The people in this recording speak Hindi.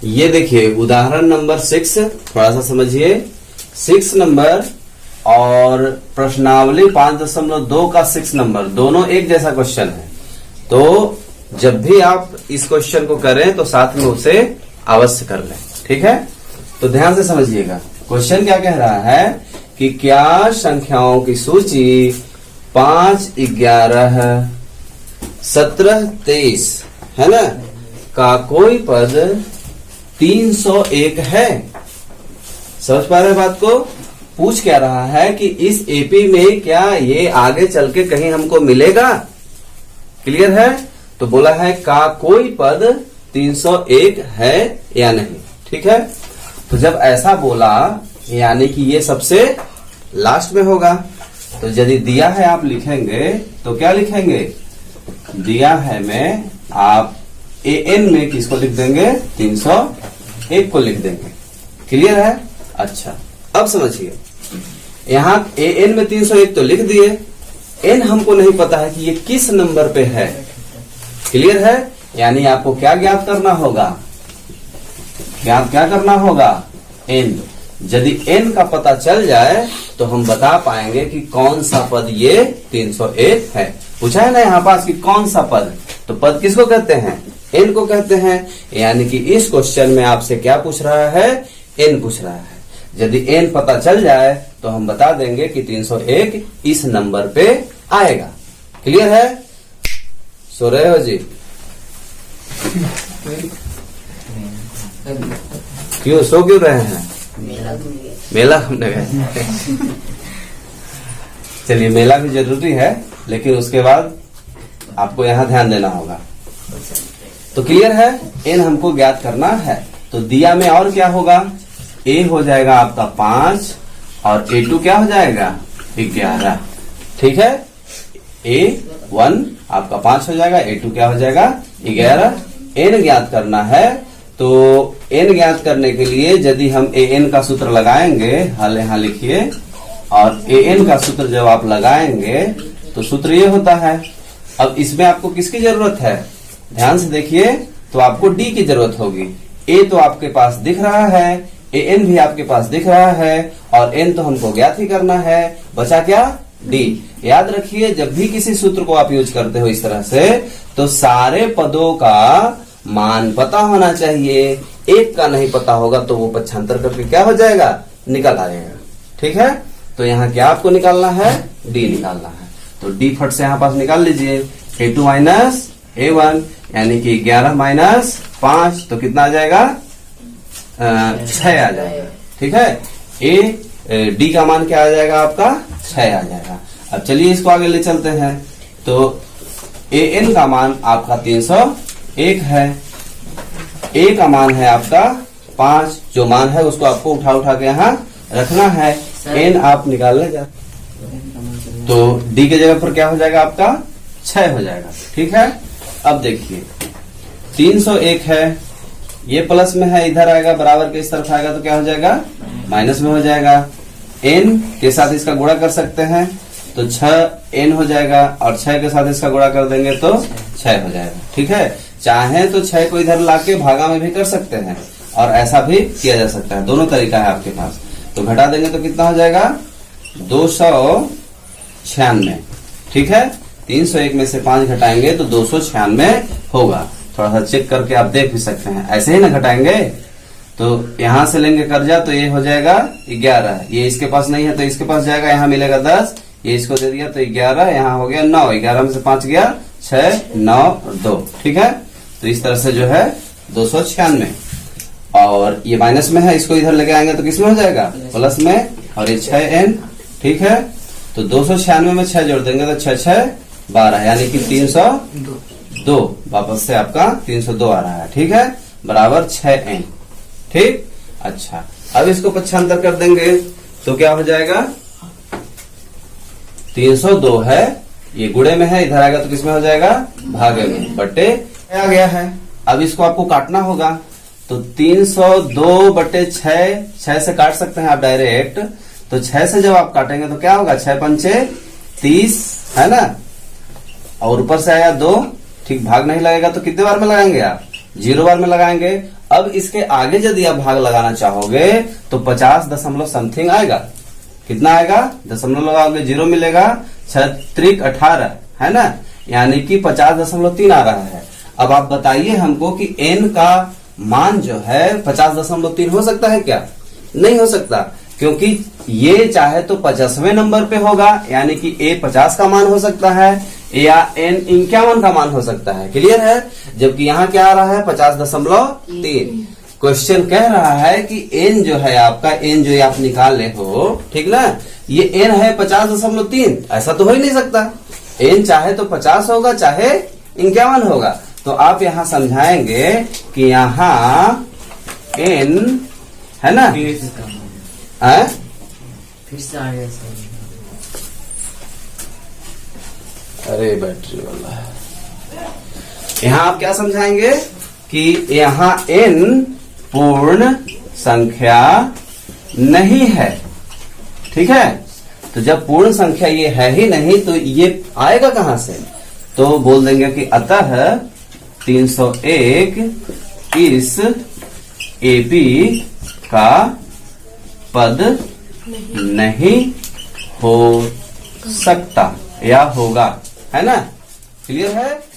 ये देखिए उदाहरण नंबर 6, थोड़ा सा समझिए। 6 नंबर और प्रश्नावली 5.2 का 6 नंबर दोनों एक जैसा क्वेश्चन है। तो जब भी आप इस क्वेश्चन को करें तो साथ में उसे अवश्य कर लें, ठीक है। तो ध्यान से समझिएगा, क्वेश्चन क्या कह रहा है कि क्या संख्याओं की सूची 5, 11, 17, 23 है ना का कोई पद 301 है। समझ पा रहे हैं बात को? पूछ क्या रहा है कि इस एपी में क्या ये आगे चल के कहीं हमको मिलेगा। क्लियर है? तो बोला है का कोई पद 301 है या नहीं, ठीक है। तो जब ऐसा बोला यानी कि ये सबसे लास्ट में होगा। तो यदि दिया है आप लिखेंगे तो क्या लिखेंगे? दिया है में आप एन में किसको लिख देंगे? 301 को लिख देंगे। क्लियर है? अच्छा, अब समझिए, यहां एन में 301 तो लिख दिए, एन हमको नहीं पता है कि ये किस नंबर पे है। क्लियर है? यानी आपको क्या ज्ञात करना होगा? ज्ञात क्या करना होगा? एन। यदि एन का पता चल जाए तो हम बता पाएंगे कि कौन सा पद ये 301 है। पूछा है ना यहाँ पास कि कौन सा पद, तो पद किसको कहते हैं? एन को कहते हैं। यानी कि इस क्वेश्चन में आपसे क्या पूछ रहा है? एन पूछ रहा है। यदि एन पता चल जाए तो हम बता देंगे कि 301 इस नंबर पे आएगा। क्लियर है? सो रहे हो जी? क्यों सो क्यों रहे हैं? मेला घूमने गए। चलिए, मेला भी जरूरी है लेकिन उसके बाद आपको यहाँ ध्यान देना होगा। तो क्लियर है? एन हमको ज्ञात करना है। तो दिया में और क्या होगा? ए हो जाएगा आपका 5 और A2 क्या हो जाएगा? 11। ठीक है, A1 आपका 5 हो जाएगा, A2 क्या हो जाएगा? 11। एन ज्ञात करना है। तो एन ज्ञात करने के लिए यदि हम एन का सूत्र लगाएंगे, हाल यहाँ लिखिए, और एन का सूत्र जब आप लगाएंगे तो सूत्र ये होता है। अब इसमें आपको किसकी जरूरत है? ध्यान से देखिए, तो आपको डी की जरूरत होगी। ए तो आपके पास दिख रहा है, एन भी आपके पास दिख रहा है, और एन तो हमको ज्ञात ही करना है। बचा क्या? डी। याद रखिए, जब भी किसी सूत्र को आप यूज करते हो इस तरह से, तो सारे पदों का मान पता होना चाहिए। एक का नहीं पता होगा तो वो पक्षांतर करके क्या हो जाएगा? निकल आएगा। ठीक है, तो यहाँ क्या आपको निकालना है? डी निकालना है। तो डी फट से यहाँ पास निकाल लीजिए। A2 माइनस A1 यानी कि 11 माइनस 5 तो कितना आ जाएगा? 6 आ जाएगा। ठीक है, डी का मान क्या आ जाएगा आपका? 6 आ जाएगा। अब चलिए इसको आगे ले चलते हैं। तो एन का मान आपका 301 है, ए का मान है आपका 5। जो मान है उसको आपको उठा उठा के यहाँ रखना है। एन आप निकालने जा, तो डी के जगह पर क्या हो जाएगा आपका? 6 हो जाएगा। ठीक है, अब देखिए 301 है, ये प्लस में है, इधर आएगा, बराबर के इस तरफ आएगा तो क्या हो जाएगा? माइनस में हो जाएगा। एन के साथ इसका गुणा कर सकते हैं तो 6n हो जाएगा, और 6 के साथ इसका गुणा कर देंगे तो 6 हो जाएगा। ठीक है, चाहे तो 6 को इधर लाके भागा में भी कर सकते हैं और ऐसा भी किया जा सकता है। दोनों तरीका है आपके पास। तो घटा देंगे तो कितना हो जाएगा? 296। ठीक है, 301 में से 5 घटाएंगे तो 296 होगा। थोड़ा सा चेक करके आप देख भी सकते हैं। ऐसे ही ना घटाएंगे, तो यहां से लेंगे कर्जा तो ये हो जाएगा 11। ये इसके पास नहीं है तो इसके पास जाएगा, यहाँ मिलेगा 10। ये इसको दे दिया तो 11, यहाँ हो गया 9। 11 में से 5 गया 6, 9 और 2। ठीक है, तो इस तरह से जो है 296। और ये माइनस में है, इसको इधर लेके आएंगे तो किसमें हो जाएगा? प्लस में। और ये 6n। ठीक है, तो 296 में 6 जोड़ देंगे तो 6 6 12 यानी कि 302। वापस से आपका 302 आ रहा है। ठीक है, बराबर 6n। ठीक, अच्छा, अब इसको पक्षांतर कर देंगे तो क्या हो जाएगा? 302 है, ये गुणे में है, इधर आएगा तो किसमें हो जाएगा? भागे में, बटे आ गया है। अब इसको आपको काटना होगा, तो 302 बटे 6, 6 से काट सकते हैं आप डायरेक्ट। तो 6 से जब आप काटेंगे तो क्या होगा? 6 पंचे 30 है ना, और ऊपर से आया 2। ठीक, भाग नहीं लगेगा तो कितने बार में लगाएंगे आप? 0 बार में लगाएंगे। अब इसके आगे यदि आप भाग लगाना चाहोगे तो 50 दशमलव समथिंग आएगा। कितना आएगा? दशमलव लगाओगे 0 मिलेगा, 6 18 है ना, यानी कि 50.3 आ रहा है। अब आप बताइए हमको कि n का मान जो है 50.3 हो सकता है क्या? नहीं हो सकता, क्योंकि ये चाहे तो 50वें नंबर पे होगा, यानी कि a 50 का मान हो सकता है या n 51 का मान हो सकता है। क्लियर है? जबकि यहाँ क्या आ रहा है? 50.3। क्वेश्चन कह रहा है कि n जो है आपका, n जो आप निकाल ले हो, ठीक ना, ये n है 50.3। ऐसा तो हो ही नहीं सकता। n चाहे तो 50 होगा, चाहे 51 होगा। तो आप यहाँ समझाएंगे कि यहाँ n है ना, फिर से आ गया सर। अरे बैटरी वाला है। यहाँ आप क्या समझाएंगे कि यहाँ n पूर्ण संख्या नहीं है। ठीक है, तो जब पूर्ण संख्या ये है ही नहीं तो ये आएगा कहां से? तो बोल देंगे कि अतः 301 इस AB का पद नहीं हो सकता या होगा, है ना? क्लियर है?